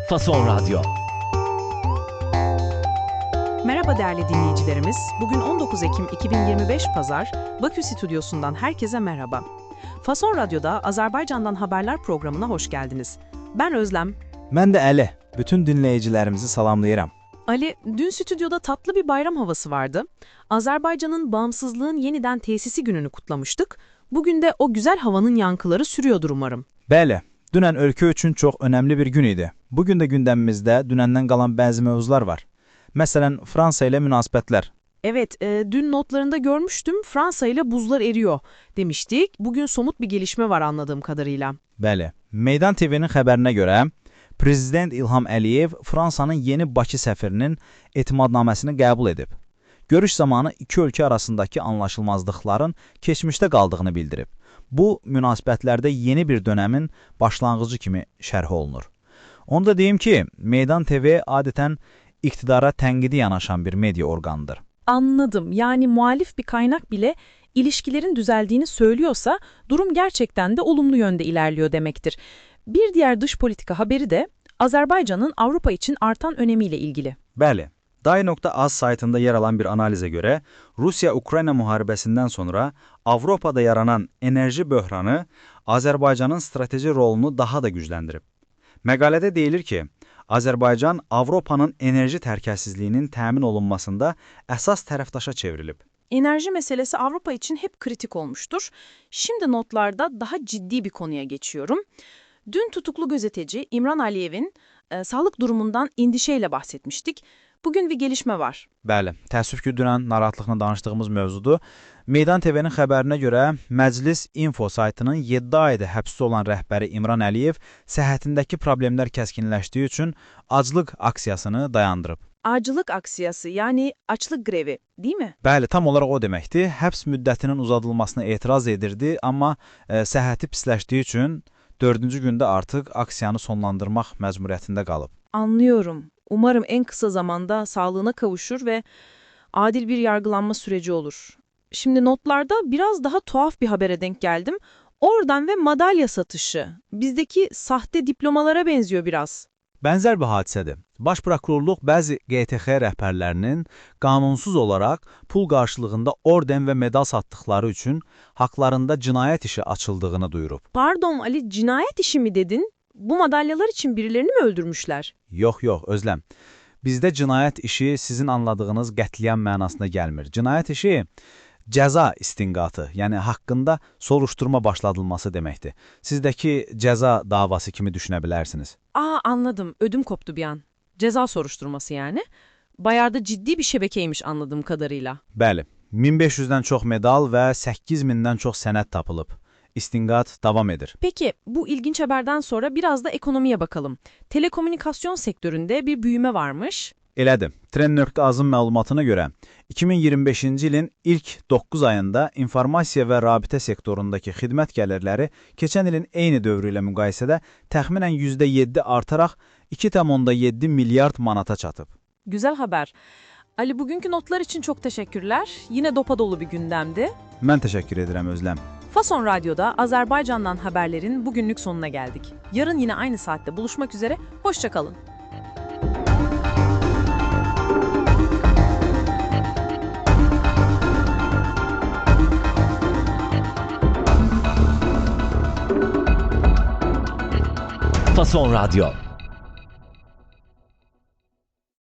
Fason Radyo. Merhaba değerli dinleyicilerimiz. Bugün 19 Ekim 2025 Pazar, Bakü Stüdyosu'ndan herkese merhaba. Fason Radyo'da Azerbaycan'dan Haberler programına hoş geldiniz. Ben Özlem. Ben de Ali. Bütün dinleyicilerimizi salamlayıram. Ali, dün stüdyoda tatlı bir bayram havası vardı. Azerbaycan'ın bağımsızlığın yeniden tesisi gününü kutlamıştık. Bugün de o güzel havanın yankıları sürüyordur umarım. Bəli, dünən ölkə üçün çox önemli bir gün idi. Bugün də gündəmimizdə dünəndən qalan bəzi mövzular var. Məsələn, Fransa ile münasibətlər. Evet, dün notlarında görmüştüm, Fransa ile buzlar eriyor demiştik. Bugün somut bir gelişme var anladığım kadarıyla. Bəli, Meydan TV'nin xəbərinə görə Prezident İlham Əliyev Fransanın yeni Bakı səfirinin etimadnaməsini qəbul edib. Görüş zamanı iki ölkə arasındakı anlaşılmazlıqların keçmişdə qaldığını bildirib. Bu, münasibətlərdə yeni bir dönəmin başlanğıcı kimi şərh olunur. Onu da deyim ki, Meydan TV adətən iqtidara tənqidi yanaşan bir medya orqanıdır. Anladım. Yani muhalif bir kaynak bile ilişkilerin düzeldiğini söylüyorsa durum gerçekten de olumlu yönde ilerliyor demektir. Bir diğer dış politika haberi de Azerbaycan'ın Avrupa için artan önemiyle ilgili. Bəli, Day.az saytında yer alan bir analize göre Rusya-Ukrayna müharibəsindən sonra Avropada yaranan enerji böhranı Azerbaycan'ın strateji rolunu daha da gücləndirib. Məqalədə deyilir ki, Azerbaycan Avropanın enerji təhlükəsizliyinin təmin olunmasında əsas tərəfdaşa çevrilib. Enerji meselesi Avrupa için hep kritik olmuştur. Şimdi notlarda daha ciddi bir konuya geçiyorum. Dün tutuklu gazeteci İmran Aliyev'in sağlık durumundan endişeyle bahsetmiştik. Bugün bir gelişme var. Bəli, təəssüf ki, dünən narahatlıqla danışdığımız mövzudur. Meydan TV'nin xəbərinə görə Məclis Info saytının 7 ayda həbsdə olan rəhbəri İmran Əliyev səhhətindəki problemlər kəskinləşdiyi üçün aclıq aksiyasını dayandırıb. Acılık aksiyası yani açlık grevi değil mi? Bəli, tam olaraq o deməkdir. Həbs müddətinin uzadılmasına etiraz edirdi, amma səhhəti pisləşdiyi üçün 4-cü gündə artıq aksiyanı sonlandırmaq məcburiyyətində qalıb. Anlıyorum. Umarım en kısa zamanda sağlığına kavuşur ve adil bir yargılanma süreci olur. Şimdi notlarda biraz daha tuhaf bir habere denk geldim. Oradan ve madalya satışı. Bizdeki sahte diplomalara benziyor biraz. Bənzər bir hadisədir. Baş prokurorluq bəzi GTX rəhbərlərinin qanunsuz olaraq pul qarşılığında orden və medal satdıqları üçün haqlarında cinayət işi açıldığını duyurub. Pardon Ali, cinayet işi mi dedin? Bu madalyalar için birilerini mi öldürmüşler? Yox, Özləm. Bizdə cinayət işi sizin anladığınız qətliyam mənasına gəlmir. Cinayət işi cəza istinqatı, yəni haqqında soruşturma başladılması deməkdir. Sizdəki cəza davası kimi düşünə bilərsiniz. Anladım. Ödüm koptu bir an. Ceza soruşturması yani. Bayağı da ciddi bir şebekeymiş anladığım kadarıyla. Bəli, 1500-dən çox medal və 8000-dən çox sənəd tapılıb. İstinqat davam edir. Peki bu ilginç haberden sonra biraz da ekonomiye bakalım. Telekomünikasyon sektöründe bir büyüme varmış. Elədir. Tren.azın məlumatına görə 2025-ci ilin ilk 9 ayında informasiya və rabitə sektorundakı xidmət gəlirləri keçən ilin eyni dövrü ilə müqayisədə təxminən %7 artaraq 2,7 milyard manata çatıb. Güzel haber. Ali, bugünkü notlar için çok teşekkürler. Yine dopa dolu bir gündemdi. Mən təşəkkür edirəm Özləm. Fason Radyo'da Azerbaycan'dan haberlerin bugünlük sonuna geldik. Yarın yine aynı saatte buluşmak üzere. Hoşça kalın. Fason Radyo.